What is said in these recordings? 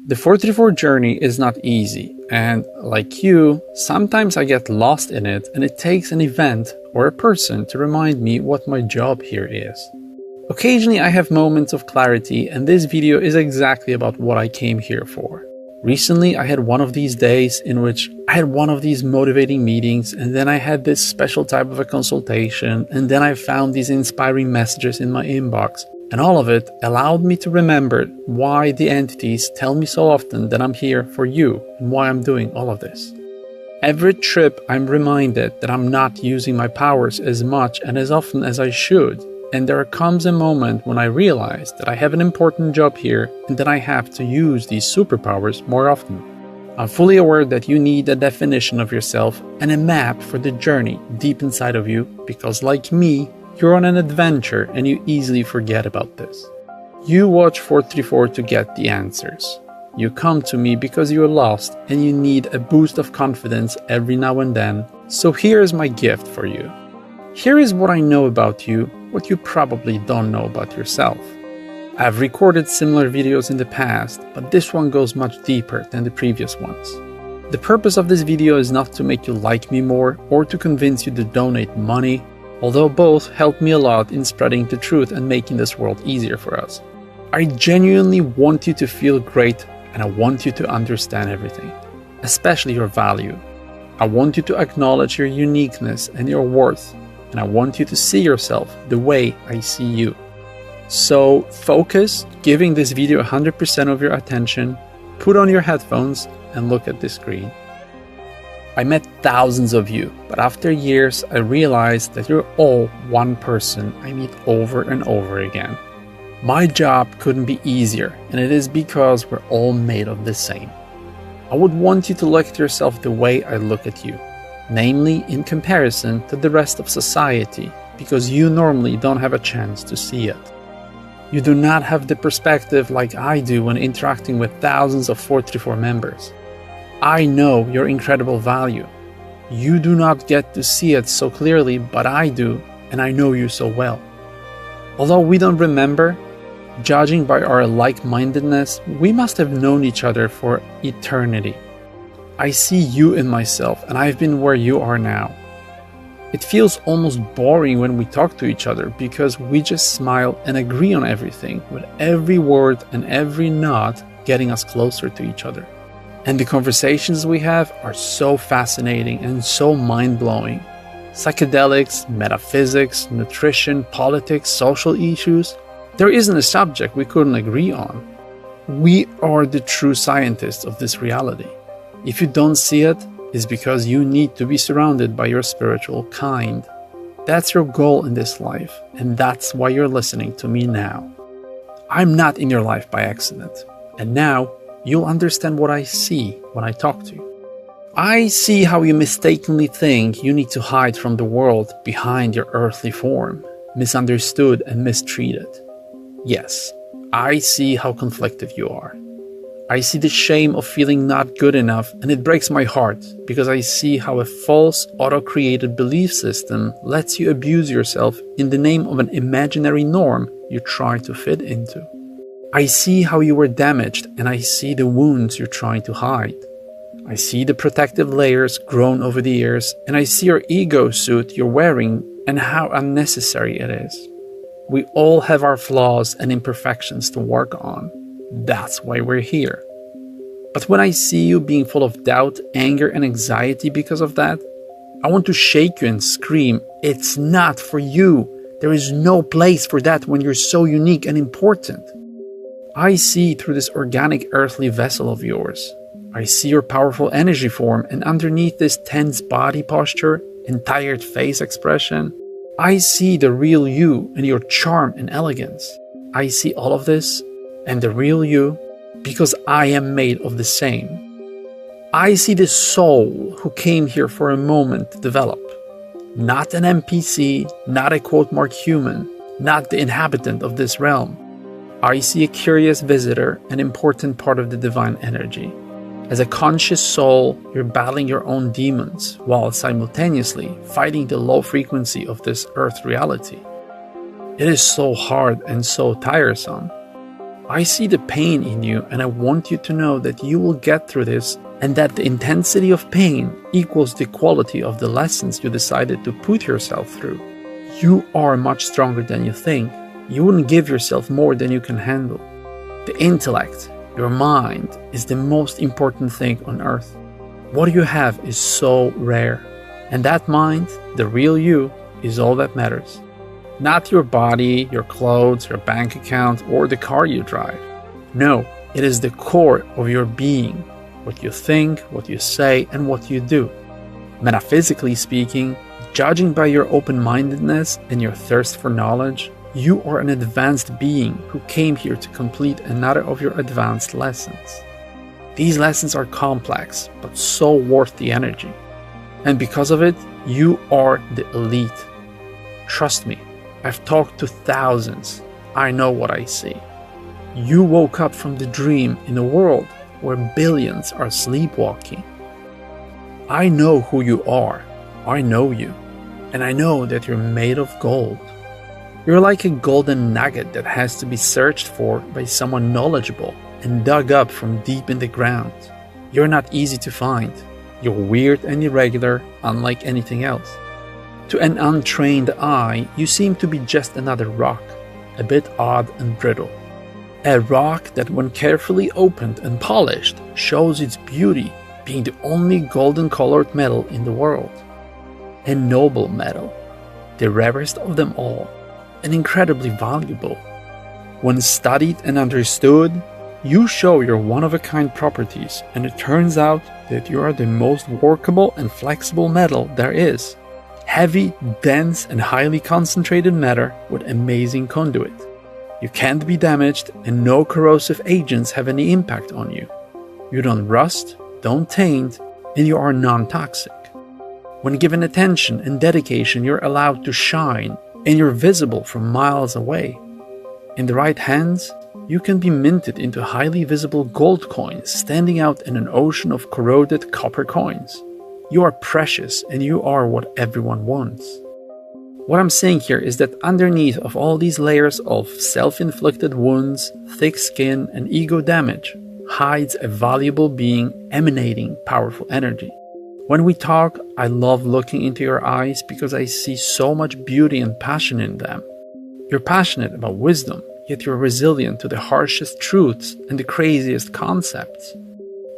The 434 journey is not easy, and like you, sometimes I get lost in it and it takes an event or a person to remind me what my job here is. Occasionally I have moments of clarity, and this video is exactly about what I came here for. Recently I had one of these days in which I had one of these motivating meetings, and then I had this special type of a consultation, and then I found these inspiring messages in my inbox. And all of it allowed me to remember why the entities tell me so often that I'm here for you and why I'm doing all of this. Every trip I'm reminded that I'm not using my powers as much and as often as I should, and there comes a moment when I realize that I have an important job here and that I have to use these superpowers more often. I'm fully aware that you need a definition of yourself and a map for the journey deep inside of you, because like me, you're on an adventure and you easily forget about this. You watch 434 to get the answers. You come to me because you're lost and you need a boost of confidence every now and then. So here's my gift for you. Here is what I know about you, what you probably don't know about yourself. I've recorded similar videos in the past, but this one goes much deeper than the previous ones. The purpose of this video is not to make you like me more or to convince you to donate money, although both helped me a lot in spreading the truth and making this world easier for us. I genuinely want you to feel great, and I want you to understand everything, especially your value. I want you to acknowledge your uniqueness and your worth, and I want you to see yourself the way I see you. So focus, giving this video 100% of your attention, put on your headphones and look at the screen. I met thousands of you, but after years I realized that you're all one person I meet over and over again. My job couldn't be easier, and it is because we're all made of the same. I would want you to look at yourself the way I look at you, namely in comparison to the rest of society, because you normally don't have a chance to see it. You do not have the perspective like I do when interacting with thousands of 434 members. I know your incredible value. You do not get to see it so clearly, but I do, and I know you so well. Although we don't remember, judging by our like-mindedness, we must have known each other for eternity. I see you in myself, and I've been where you are now. It feels almost boring when we talk to each other because we just smile and agree on everything, with every word and every nod getting us closer to each other. And the conversations we have are so fascinating and so mind-blowing. Psychedelics, metaphysics, nutrition, politics, social issues. There isn't a subject we couldn't agree on. We are the true scientists of this reality. If you don't see it, it's because you need to be surrounded by your spiritual kind. That's your goal in this life, and that's why you're listening to me now. I'm not in your life by accident, and now you'll understand what I see when I talk to you. I see how you mistakenly think you need to hide from the world behind your earthly form, misunderstood and mistreated. Yes, I see how conflicted you are. I see the shame of feeling not good enough, and it breaks my heart because I see how a false, auto-created belief system lets you abuse yourself in the name of an imaginary norm you try to fit into. I see how you were damaged, and I see the wounds you're trying to hide. I see the protective layers grown over the years, and I see your ego suit you're wearing and how unnecessary it is. We all have our flaws and imperfections to work on. That's why we're here. But when I see you being full of doubt, anger, and anxiety because of that, I want to shake you and scream, it's not for you. There is no place for that when you're so unique and important. I see through this organic earthly vessel of yours. I see your powerful energy form, and underneath this tense body posture and tired face expression, I see the real you and your charm and elegance. I see all of this and the real you because I am made of the same. I see the soul who came here for a moment to develop. Not an NPC, not a quote mark human, not the inhabitant of this realm. I see a curious visitor, an important part of the divine energy. As a conscious soul, you're battling your own demons while simultaneously fighting the low frequency of this earth reality. It is so hard and so tiresome. I see the pain in you, and I want you to know that you will get through this, and that the intensity of pain equals the quality of the lessons you decided to put yourself through. You are much stronger than you think. You wouldn't give yourself more than you can handle. The intellect, your mind, is the most important thing on earth. What you have is so rare. And that mind, the real you, is all that matters. Not your body, your clothes, your bank account, or the car you drive. No, it is the core of your being. What you think, what you say, and what you do. Metaphysically speaking, judging by your open-mindedness and your thirst for knowledge, you are an advanced being who came here to complete another of your advanced lessons. These lessons are complex, but so worth the energy. And because of it, you are the elite. Trust me, I've talked to thousands. I know what I see. You woke up from the dream in a world where billions are sleepwalking. I know who you are. I know you. And I know that you're made of gold. You're like a golden nugget that has to be searched for by someone knowledgeable and dug up from deep in the ground. You're not easy to find. You're weird and irregular, unlike anything else. To an untrained eye, you seem to be just another rock, a bit odd and brittle. A rock that, when carefully opened and polished, shows its beauty, being the only golden-colored metal in the world. A noble metal, the rarest of them all, and incredibly valuable. When studied and understood, you show your one-of-a-kind properties, and it turns out that you are the most workable and flexible metal there is. Heavy, dense, and highly concentrated matter with amazing conduit. You can't be damaged, and no corrosive agents have any impact on you. You don't rust, don't taint, and you are non-toxic. When given attention and dedication, you're allowed to shine, and you're visible from miles away. In the right hands, you can be minted into highly visible gold coins standing out in an ocean of corroded copper coins. You are precious, and you are what everyone wants. What I'm saying here is that underneath of all these layers of self-inflicted wounds, thick skin, and ego damage hides a valuable being emanating powerful energy. When we talk, I love looking into your eyes because I see so much beauty and passion in them. You're passionate about wisdom, yet you're resilient to the harshest truths and the craziest concepts.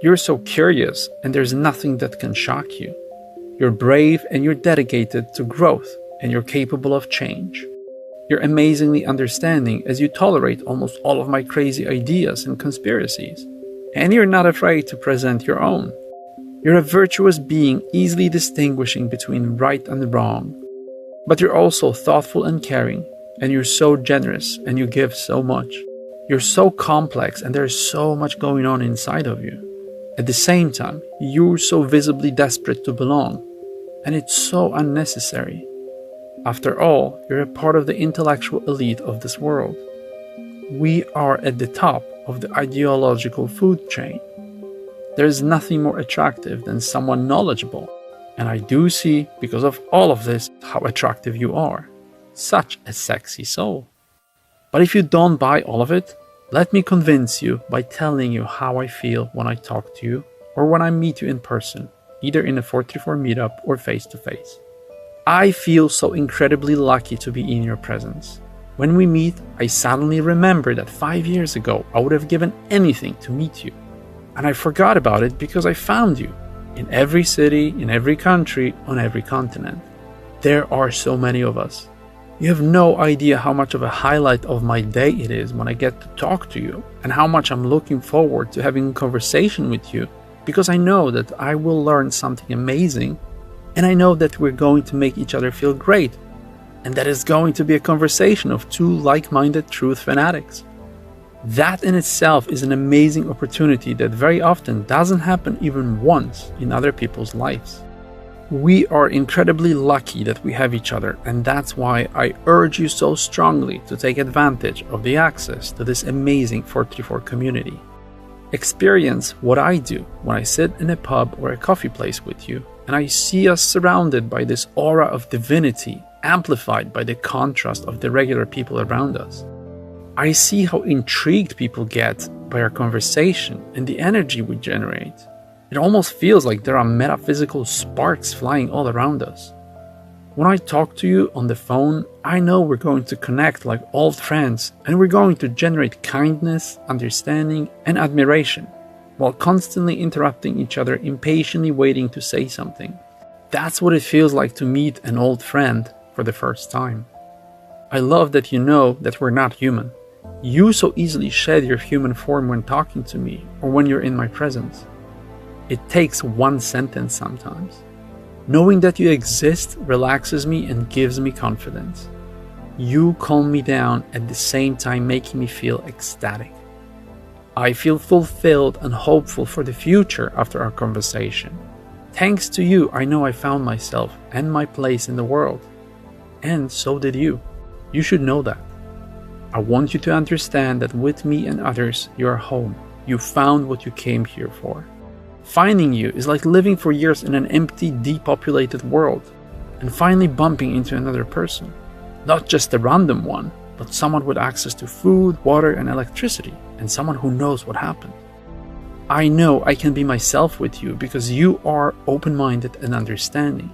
You're so curious, and there's nothing that can shock you. You're brave, and you're dedicated to growth, and you're capable of change. You're amazingly understanding, as you tolerate almost all of my crazy ideas and conspiracies. And you're not afraid to present your own. You're a virtuous being, easily distinguishing between right and wrong. But you're also thoughtful and caring, and you're so generous, and you give so much. You're so complex, and there's so much going on inside of you. At the same time, you're so visibly desperate to belong, and it's so unnecessary. After all, you're a part of the intellectual elite of this world. We are at the top of the ideological food chain. There is nothing more attractive than someone knowledgeable, and I do see, because of all of this, how attractive you are. Such a sexy soul. But if you don't buy all of it, let me convince you by telling you how I feel when I talk to you or when I meet you in person, either in a 434 meetup or face-to-face. I feel so incredibly lucky to be in your presence. When we meet, I suddenly remember that 5 years ago I would have given anything to meet you. And I forgot about it because I found you in every city, in every country, on every continent. There are so many of us. You have no idea how much of a highlight of my day it is when I get to talk to you, and how much I'm looking forward to having a conversation with you, because I know that I will learn something amazing, and I know that we're going to make each other feel great, and that it's going to be a conversation of two like-minded truth fanatics. That in itself is an amazing opportunity that very often doesn't happen even once in other people's lives. We are incredibly lucky that we have each other, and that's why I urge you so strongly to take advantage of the access to this amazing 434 community. Experience what I do when I sit in a pub or a coffee place with you, and I see us surrounded by this aura of divinity, amplified by the contrast of the regular people around us. I see how intrigued people get by our conversation and the energy we generate. It almost feels like there are metaphysical sparks flying all around us. When I talk to you on the phone, I know we're going to connect like old friends, and we're going to generate kindness, understanding, and admiration, while constantly interrupting each other, impatiently waiting to say something. That's what it feels like to meet an old friend for the first time. I love that you know that we're not human. You so easily shed your human form when talking to me or when you're in my presence. It takes one sentence sometimes. Knowing that you exist relaxes me and gives me confidence. You calm me down at the same time making me feel ecstatic. I feel fulfilled and hopeful for the future after our conversation. Thanks to you, I know I found myself and my place in the world. And so did you. You should know that. I want you to understand that with me and others, you are home. You found what you came here for. Finding you is like living for years in an empty, depopulated world and finally bumping into another person. Not just a random one, but someone with access to food, water, and electricity, and someone who knows what happened. I know I can be myself with you because you are open-minded and understanding.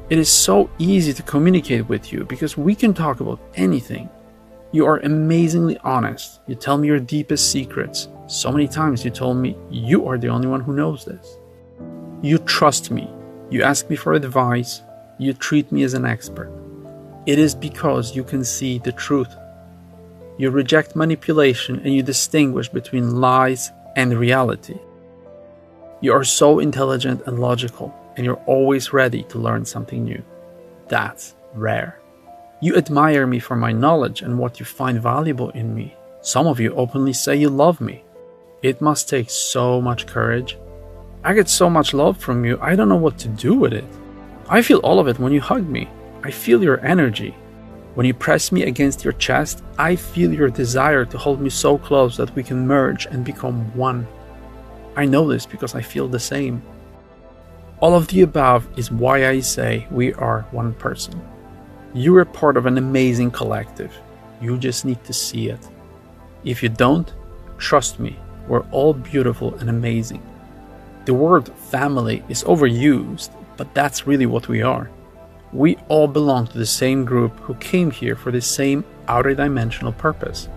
It is so easy to communicate with you because we can talk about anything. You are amazingly honest. You tell me your deepest secrets. So many times you told me you are the only one who knows this. You trust me. You ask me for advice. You treat me as an expert. It is because you can see the truth. You reject manipulation and you distinguish between lies and reality. You are so intelligent and logical, and you're always ready to learn something new. That's rare. You admire me for my knowledge and what you find valuable in me. Some of you openly say you love me. It must take so much courage. I get so much love from you, I don't know what to do with it. I feel all of it when you hug me. I feel your energy. When you press me against your chest, I feel your desire to hold me so close that we can merge and become one. I know this because I feel the same. All of the above is why I say we are one person. You are part of an amazing collective. You just need to see it. If you don't, trust me, we're all beautiful and amazing. The word family is overused, but that's really what we are. We all belong to the same group who came here for the same outer dimensional purpose.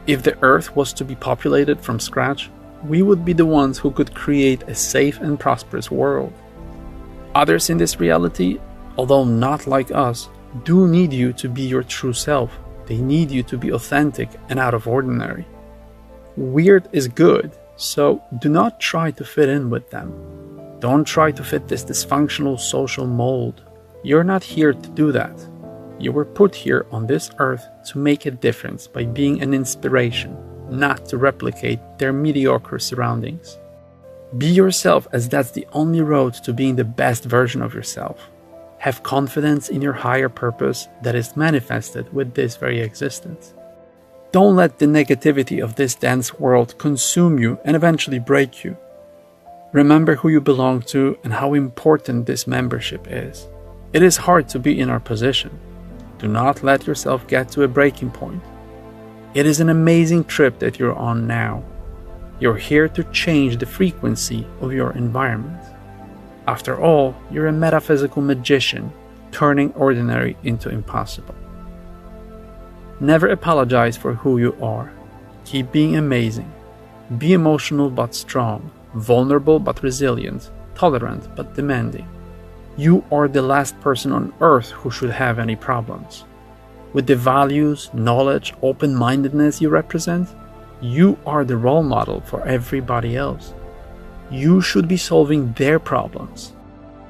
If the earth was to be populated from scratch, we would be the ones who could create a safe and prosperous world. Others in this reality, although not like us, do need you to be your true self. They need you to be authentic and out of ordinary. Weird is good, so do not try to fit in with them. Don't try to fit this dysfunctional social mold. You're not here to do that. You were put here on this earth to make a difference by being an inspiration, not to replicate their mediocre surroundings. Be yourself, as that's the only road to being the best version of yourself. Have confidence in your higher purpose that is manifested with this very existence. Don't let the negativity of this dense world consume you and eventually break you. Remember who you belong to and how important this membership is. It is hard to be in our position. Do not let yourself get to a breaking point. It is an amazing trip that you're on now. You're here to change the frequency of your environment. After all, you're a metaphysical magician, turning ordinary into impossible. Never apologize for who you are. Keep being amazing. Be emotional but strong, vulnerable but resilient, tolerant but demanding. You are the last person on earth who should have any problems. With the values, knowledge, open-mindedness you represent, you are the role model for everybody else. You should be solving their problems.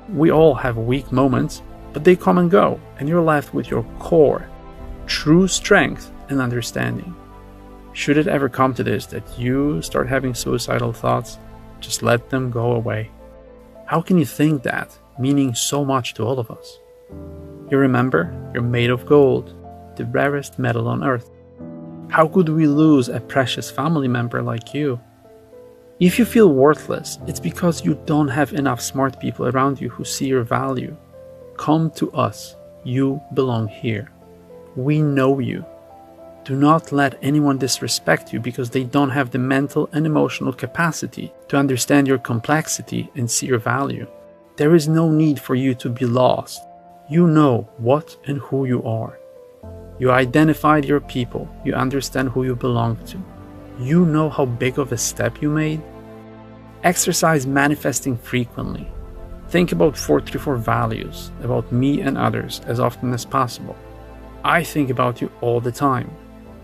We all have weak moments, but they come and go, and you're left with your core, true strength and understanding. Should it ever come to this that you start having suicidal thoughts, just let them go away. How can you think that, meaning so much to all of us? You remember, you're made of gold, the rarest metal on earth. How could we lose a precious family member like you? If you feel worthless, it's because you don't have enough smart people around you who see your value. Come to us. You belong here. We know you. Do not let anyone disrespect you because they don't have the mental and emotional capacity to understand your complexity and see your value. There is no need for you to be lost. You know what and who you are. You identified your people. You understand who you belong to. You know how big of a step you made. Exercise manifesting frequently. Think about 434 values, about me and others as often as possible. I think about you all the time.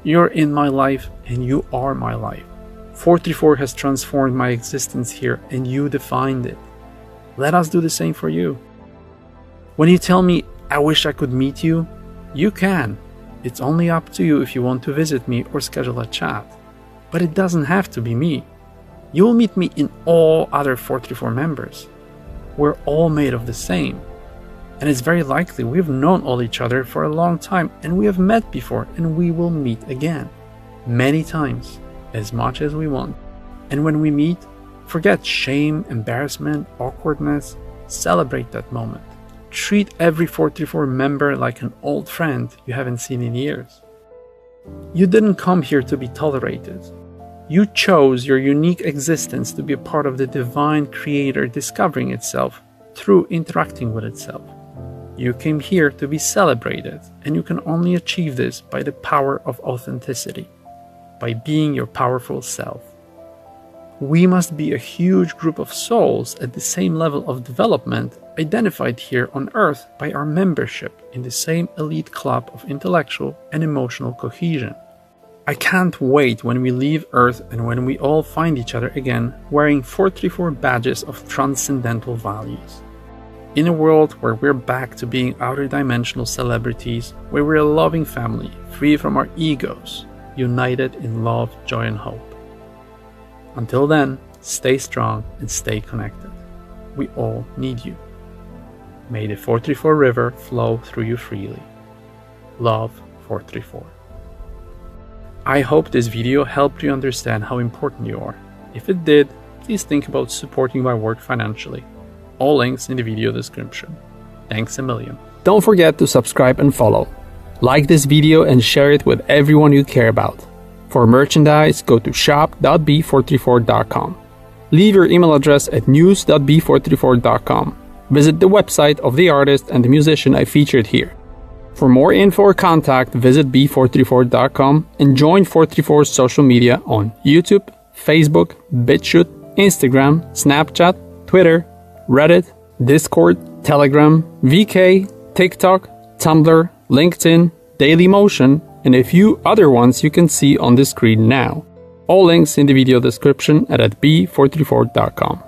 You're in my life and you are my life. 434 has transformed my existence here and you defined it. Let us do the same for you. When you tell me, I wish I could meet you, you can. It's only up to you if you want to visit me or schedule a chat. But it doesn't have to be me. You will meet me in all other 434 members. We're all made of the same. And it's very likely we've known all each other for a long time and we have met before and we will meet again. Many times, as much as we want. And when we meet, forget shame, embarrassment, awkwardness. Celebrate that moment. Treat every 434 member like an old friend you haven't seen in years. You didn't come here to be tolerated. You chose your unique existence to be a part of the divine creator discovering itself through interacting with itself. You came here to be celebrated, and you can only achieve this by the power of authenticity, by being your powerful self. We must be a huge group of souls at the same level of development identified here on Earth by our membership in the same elite club of intellectual and emotional cohesion. I can't wait when we leave Earth and when we all find each other again wearing 434 badges of transcendental values. In a world where we're back to being outer dimensional celebrities, where we're a loving family, free from our egos, united in love, joy, and hope. Until then, stay strong and stay connected. We all need you. May the 434 river flow through you freely. Love, 434. I hope this video helped you understand how important you are. If it did, please think about supporting my work financially. All links in the video description. Thanks a million. Don't forget to subscribe and follow. Like this video and share it with everyone you care about. For merchandise, go to shop.b434.com. Leave your email address at news.b434.com. Visit the website of the artist and the musician I featured here. For more info or contact, visit b434.com and join 434's social media on YouTube, Facebook, BitChute, Instagram, Snapchat, Twitter, Reddit, Discord, Telegram, VK, TikTok, Tumblr, LinkedIn, Dailymotion, and a few other ones you can see on the screen now. All links in the video description and at b434.com.